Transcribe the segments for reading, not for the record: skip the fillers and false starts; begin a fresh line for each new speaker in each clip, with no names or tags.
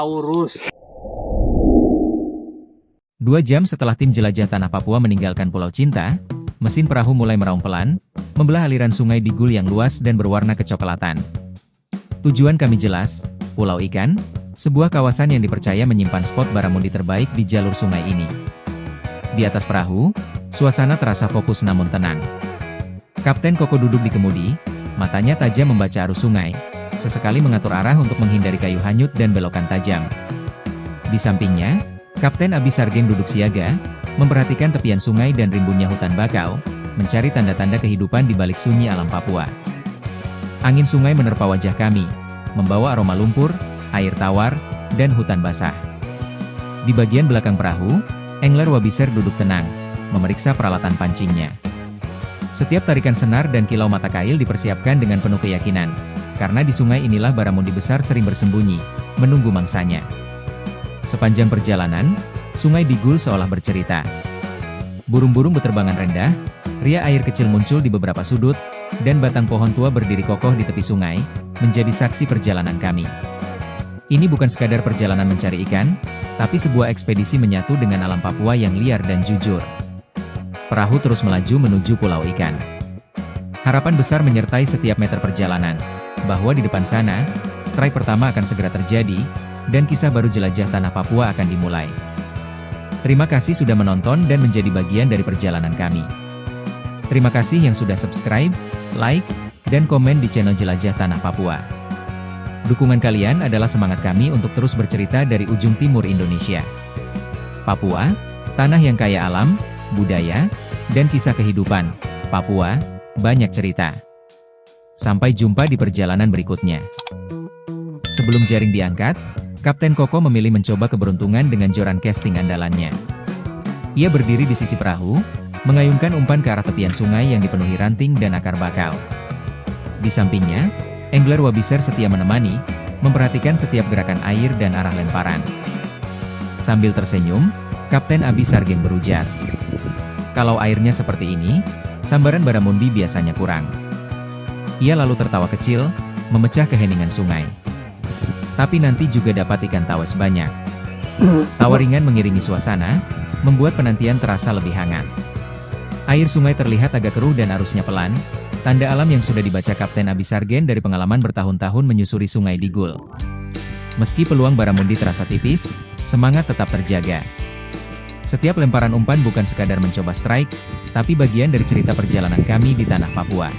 Oraurus.
2 jam setelah tim jelajah tanah Papua meninggalkan Pulau Cinta, mesin perahu mulai meraung pelan, membelah aliran sungai Digul yang luas dan berwarna kecoklatan. Tujuan kami jelas, Pulau Ikan, sebuah kawasan yang dipercaya menyimpan spot baramundi terbaik di jalur sungai ini. Di atas perahu, suasana terasa fokus namun tenang. Kapten Koko duduk di kemudi, matanya tajam membaca arus sungai, sesekali mengatur arah untuk menghindari kayu hanyut dan belokan tajam. Di sampingnya, Kapten Abi Sargeng duduk siaga, memperhatikan tepian sungai dan rimbunnya hutan bakau, mencari tanda-tanda kehidupan di balik sunyi alam Papua. Angin sungai menerpa wajah kami, membawa aroma lumpur, air tawar, dan hutan basah. Di bagian belakang perahu, angler Wabiser duduk tenang, memeriksa peralatan pancingnya. Setiap tarikan senar dan kilau mata kail dipersiapkan dengan penuh keyakinan, karena di sungai inilah baramundi besar sering bersembunyi, menunggu mangsanya. Sepanjang perjalanan, sungai Digul seolah bercerita. Burung-burung berterbangan rendah, ria air kecil muncul di beberapa sudut, dan batang pohon tua berdiri kokoh di tepi sungai, menjadi saksi perjalanan kami. Ini bukan sekadar perjalanan mencari ikan, tapi sebuah ekspedisi menyatu dengan alam Papua yang liar dan jujur. Perahu terus melaju menuju Pulau Ikan. Harapan besar menyertai setiap meter perjalanan, bahwa di depan sana, strike pertama akan segera terjadi, dan kisah baru jelajah tanah Papua akan dimulai. Terima kasih sudah menonton dan menjadi bagian dari perjalanan kami. Terima kasih yang sudah subscribe, like, dan komen di channel Jelajah Tanah Papua. Dukungan kalian adalah semangat kami untuk terus bercerita dari ujung timur Indonesia. Papua, tanah yang kaya alam, budaya, dan kisah kehidupan. Papua, banyak cerita. Sampai jumpa di perjalanan berikutnya. Sebelum jaring diangkat, Kapten Koko memilih mencoba keberuntungan dengan joran casting andalannya. Ia berdiri di sisi perahu, mengayunkan umpan ke arah tepian sungai yang dipenuhi ranting dan akar bakau. Di sampingnya, angler Wabiser setia menemani, memperhatikan setiap gerakan air dan arah lemparan. Sambil tersenyum, Kapten Abi Sargeng berujar, "Kalau airnya seperti ini, sambaran baramundi biasanya kurang." Ia lalu tertawa kecil, memecah keheningan sungai. Tapi nanti juga dapat ikan tawes banyak. Tawa ringan mengiringi suasana, membuat penantian terasa lebih hangat. Air sungai terlihat agak keruh dan arusnya pelan, tanda alam yang sudah dibaca Kapten Abi Sargeng dari pengalaman bertahun-tahun menyusuri sungai Digul. Meski peluang baramundi terasa tipis, semangat tetap terjaga. Setiap lemparan umpan bukan sekadar mencoba strike, tapi bagian dari cerita perjalanan kami di tanah Papua.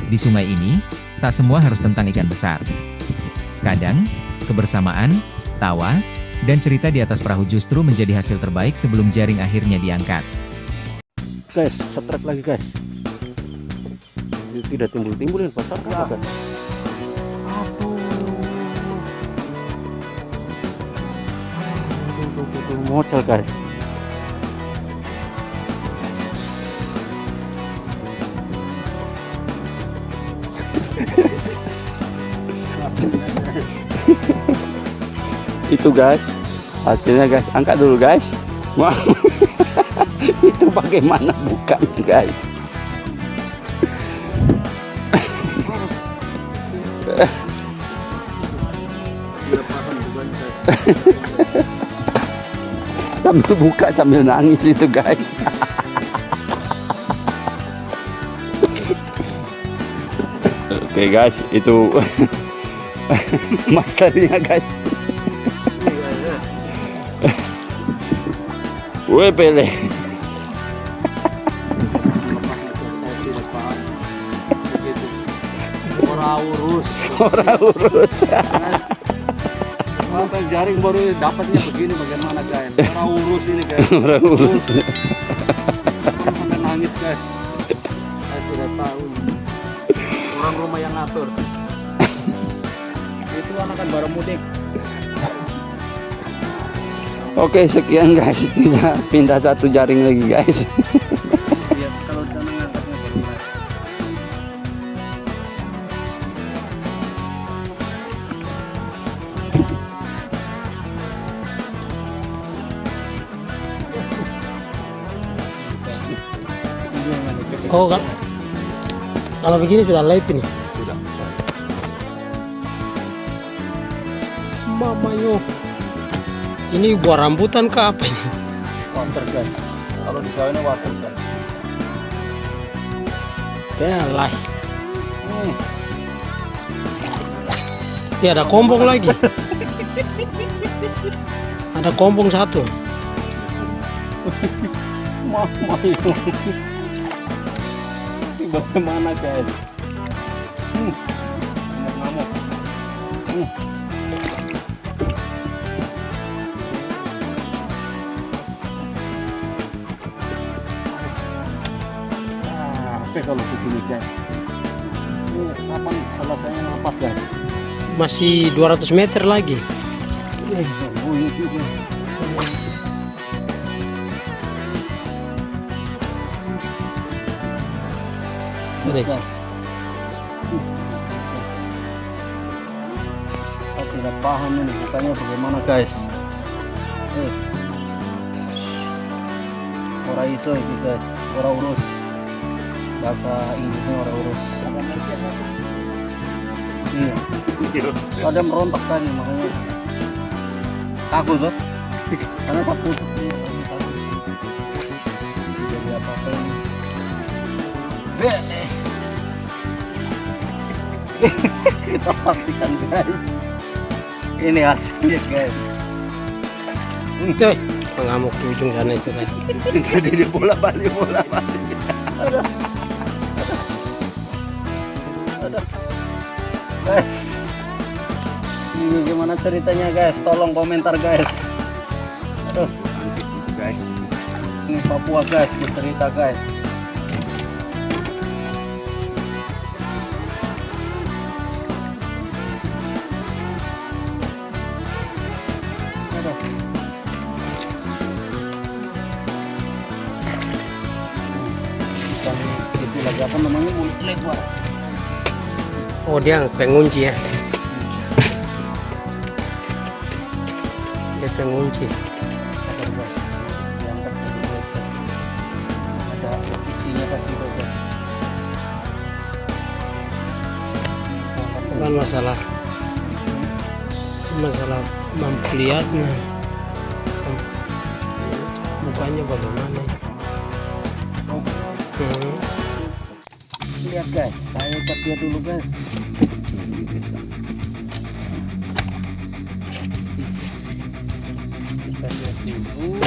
Di sungai ini, tak semua harus tentang ikan besar. Kadang, kebersamaan, tawa, dan cerita di atas perahu justru menjadi hasil terbaik sebelum jaring akhirnya diangkat.
Guys, setrek lagi guys. Tidak timbul-timbulin pasar apa kan? Tuh, mocel guys. Itu guys, hasilnya guys, angkat dulu guys. Wah, itu bagaimana bukanya guys? Sambil buka sambil nangis itu guys. Oke guys, itu masternya guys. Weh pele. Oraurus. Sampai jaring baru dapatnya begini bagaimana guys? Oraurus ini guys. Oraurus. Sampai nangis guys. Saya sudah tahu. Orang rumah yang ngatur. Itu anakan baramudik. Oke, sekian guys, kita pindah satu jaring lagi guys. Lihat kalau di sana ngangkatnya baru mulai.
Oh, kalau begini sudah live ini.
Sudah.
Mama yo. Ini buah rambutan ke apa ini?
Water guys. Kalau di Jawa ini water guys.
Belai. Ya ada kombong lagi. Ada kombong satu.
Mama yo. Ini bagaimana guys? Ngamuk-ngamuk. Capek kalau begini guys. Ini kapan selesainya napas guys?
Masih 200 meter lagi.
Bunyi juga.
Udah.
Saya tidak paham ini bukannya bagaimana guys. Orang iso ini guys, orang urus. Bahasa Inggrisnya orang urus. Iya. Pada merontak tadi makanya takut tuh. Karena takut. Jadi apa-apa ini. Kita saksikan guys. Ini hasilnya guys.
Itu pengamuk di ujung sana itu kan.
Jadi dia bola-balik. Ada. Guys. Ini gimana ceritanya guys? Tolong komentar guys. Aduh. Guys. Ini Papua guys, cerita guys. Lagi apa namanya mulut lebar.
Oh dia pengunci ya. Dia pengunci.
Ada isinya tadi juga.
Bukan masalah mampu lihatnya. Mukanya bagaimana?
Lihat guys, saya cek dia dulu guys. Kita lihat dulu.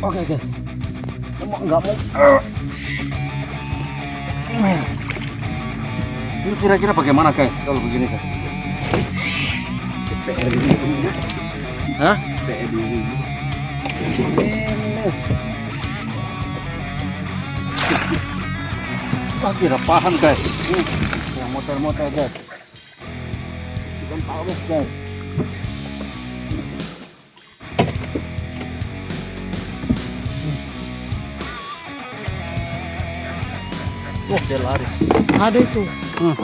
Oke guys, nggak mau. Ini kira-kira bagaimana guys kalau begini guys? PR ini. Hah? PR ini. Kira paham guys. Yang motor-motor guys. Bukan paus guys. Wah dia lari.
Ada itu.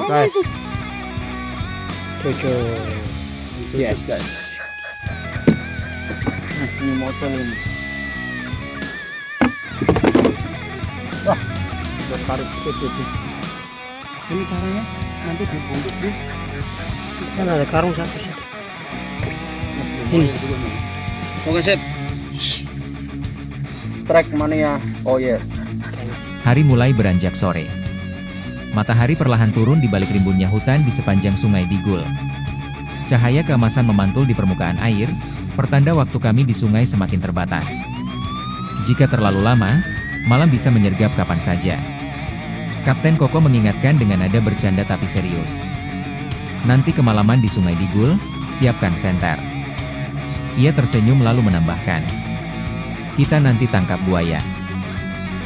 Guys.
Cocok.
Yes guys. Ini motor ini. Wah, udah tarik itu. Ini caranya nanti dibungkus di.
Kan ada karung satu sih.
Ini. Oke sip. Strike mania. Oh yes.
Hari mulai beranjak sore. Matahari perlahan turun di balik rimbunnya hutan di sepanjang sungai Digul. Cahaya keemasan memantul di permukaan air, pertanda waktu kami di sungai semakin terbatas. Jika terlalu lama, malam bisa menyergap kapan saja. Kapten Koko mengingatkan dengan nada bercanda tapi serius. Nanti kemalaman di sungai Digul, siapkan senter. Ia tersenyum lalu menambahkan. Kita nanti tangkap buaya.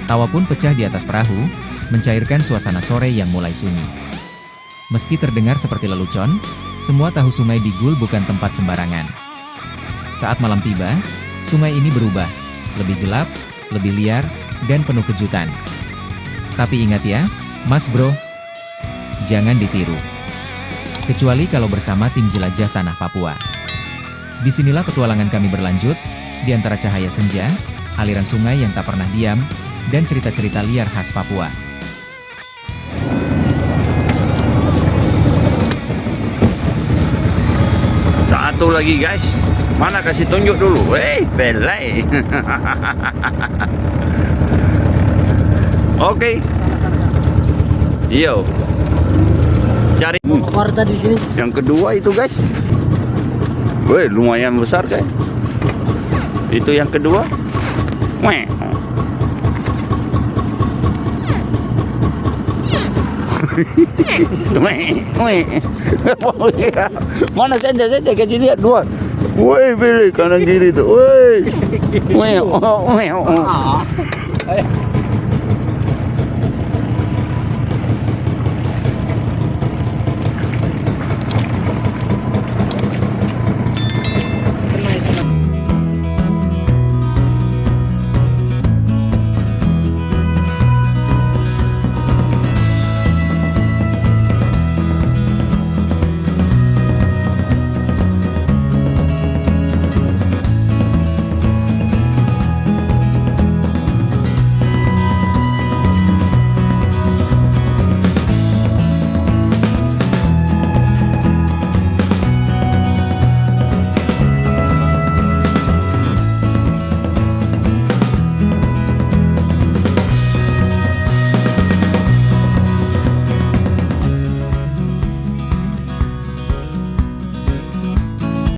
Tawa pun pecah di atas perahu, mencairkan suasana sore yang mulai sunyi. Meski terdengar seperti lelucon, semua tahu sungai Digul bukan tempat sembarangan. Saat malam tiba, sungai ini berubah, lebih gelap, lebih liar, dan penuh kejutan. Tapi ingat ya, Mas Bro, jangan ditiru. Kecuali kalau bersama tim jelajah tanah Papua. Disinilah petualangan kami berlanjut, di antara cahaya senja, aliran sungai yang tak pernah diam, dan cerita-cerita liar khas Papua.
satu lagi guys. Mana kasih tunjuk dulu. Belai. Oke. Yo. Cari
Warta di sini.
yang kedua itu guys. Woi, lumayan besar guys. Itu yang kedua. Weh. Mana saja kasih lihat dua. Woi, pilih kanan kiri tuh. Woi.